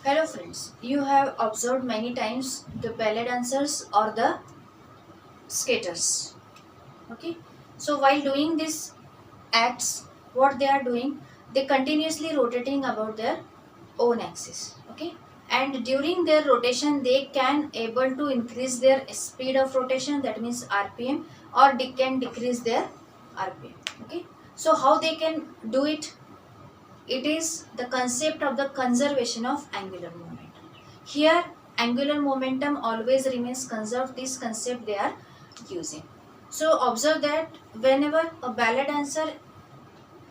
Hello friends, you have observed many times the ballet dancers or the skaters. Okay, so while doing these acts, what they are doing, they continuously rotating about their own axis. Okay, and during their rotation, they can able to increase their speed of rotation, that means RPM, or they can decrease their RPM. Okay, so how they can do it? It is the concept of the conservation of angular momentum. Here, angular momentum always remains conserved. This concept they are using. So observe that whenever a ballet dancer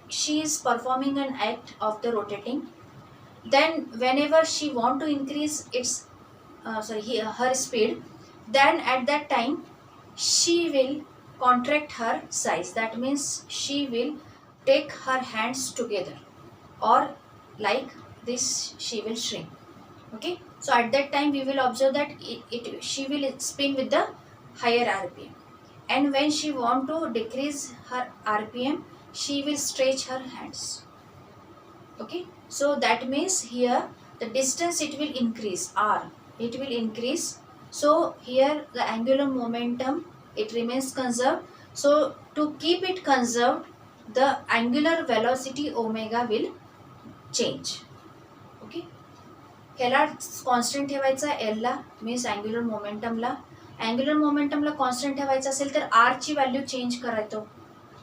she is performing an act of the rotating, then whenever she want to increase its her speed, then at that time she will contract her size. That means she will take her hands together, or like this she will shrink. Okay, so at that time we will observe that she will spin with the higher RPM, and when she want to decrease her RPM, she will stretch her hands. Okay, so that means here the distance it will increase, r it will increase. So here the angular momentum it remains conserved. So to keep it conserved, the angular velocity omega will change. Okay, ह्याला constant ठेवायचा L ला, means angular मोमेंटमला. Angular मोमेंटमला constant ठेवायचं असेल तर R ची value change करायचो.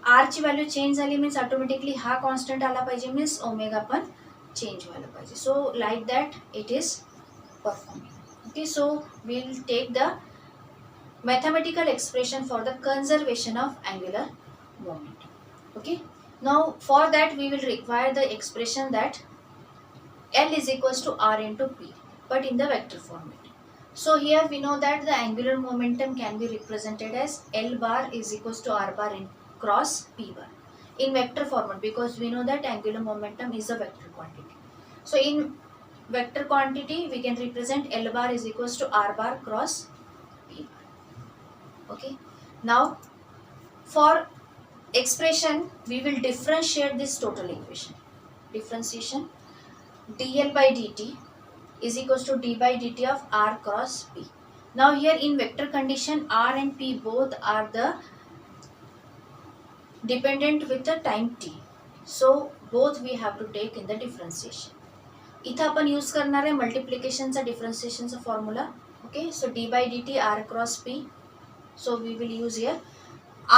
आर ची व्हॅल्यू चेंज झाली मीन्स ऑटोमॅटिकली हा कॉन्स्टंट आला पाहिजे, मीन्स ओमेगा पण चेंज व्हायला पाहिजे. So like that it is performing. Okay, so will take the mathematical expression for the conservation of angular momentum. Okay, now for that we will require the expression that L is equals to R into P, but in the vector format. So here we know that the angular momentum can be represented as L bar is equals to R bar in cross P bar in vector format, because we know that angular momentum is a vector quantity. So in vector quantity we can represent L bar is equals to R bar cross P bar. Okay, now for expression we will differentiate this total equation. Differentiation, dl by dt is equals to d by dt of r cross p. Now here in vector condition r and p both are the dependent with the time t. So both we have to take in the differentiation. इथं आपण use करणार आहे मल्टिप्लिकेशनचा डिफरन्सिएशनचा formula. Okay, so D by D T R cross P. So we will use here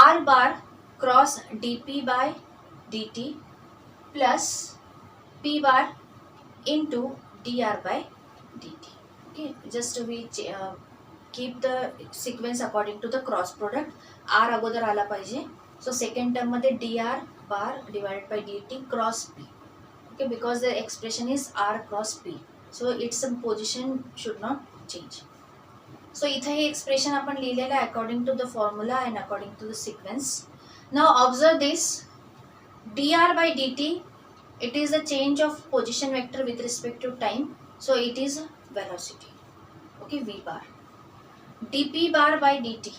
R bar cross D P by D T plus P bar into dr by dt. Okay, just we keep the sequence according to the cross product. r अगोदर आला पाहिजे. So second term मध्ये dr bar divided by dt cross p. Okay, because the expression is r cross p, so its position should not change. So इथे हे expression आपण लिहिलेलं आहे according to the formula and according to the sequence. Now observe this, dr by dt, it is the change of position vector with respect to time, so it is velocity. Okay, v bar. dp bar by dt,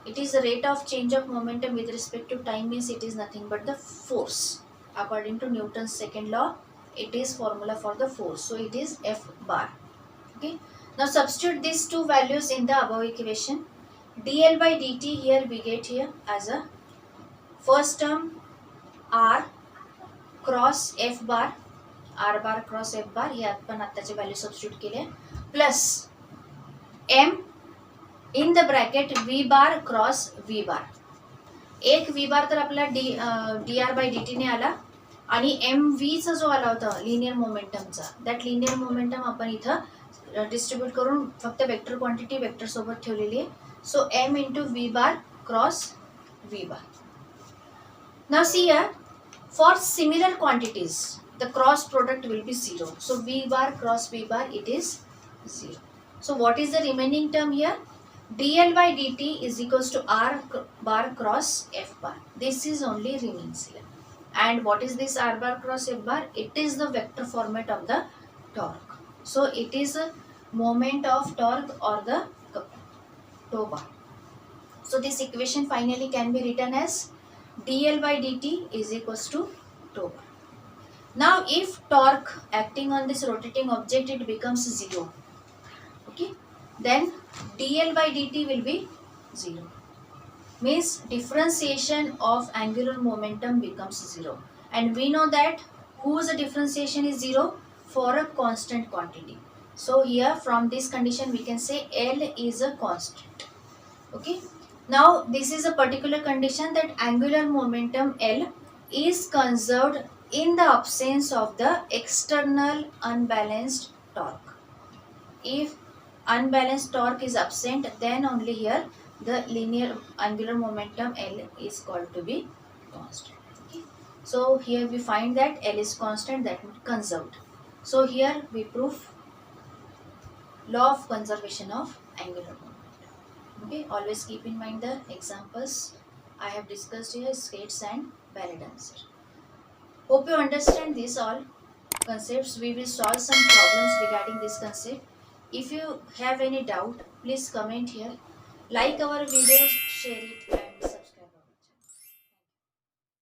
it is the rate of change of momentum with respect to time, means it is nothing but the force. According to Newton's second law, it is formula for the force, so it is f bar. Okay, now substitute these two values in the above equation. dl by dt here we get here as a first term r cross F bar, R bar cross F bar, हे आपण आत्ताचे value substitute केले, plus M in the bracket V bar cross V bar. एक V बार तर आपला D R bye D टीने आला, आणि एम व्हीचा जो आला होता लिनियर मोमेंटमचा, दॅट लिनियर मोमेंटम आपण इथं डिस्ट्रीब्यूट करून फक्त वेक्टर क्वांटिटी वेक्टर सोबत ठेवलेली आहे. So M into V bar cross V bar. Now see here, for similar quantities the cross product will be 0, so v bar cross v bar it is 0. So what is the remaining term here? dl by dt is equals to r bar cross f bar. This is only remains here. And what is this r bar cross f bar? It is the vector format of the torque, so it is a moment of torque or the tow bar. So this equation finally can be written as dl by dt is equals to tow bar. Now if torque acting on this rotating object, it becomes 0. Okay, then dl by dt will be 0. Means differentiation of angular momentum becomes 0. And we know that whose differentiation is 0? For a constant quantity. So here from this condition we can say L is a constant. Okay, now this is a particular condition that angular momentum L is conserved in the absence of the external unbalanced torque. If unbalanced torque is absent, then only here the linear angular momentum L is called to be constant. Okay, so here we find that L is constant, that means conserved. So here we prove law of conservation of angular momentum. Okay, always keep in mind the examples I have discussed here, skates and ballet dancer. Hope you understand these all concepts. We will solve some problems regarding this concept. If you have any doubt, please comment here. Like our videos, share it.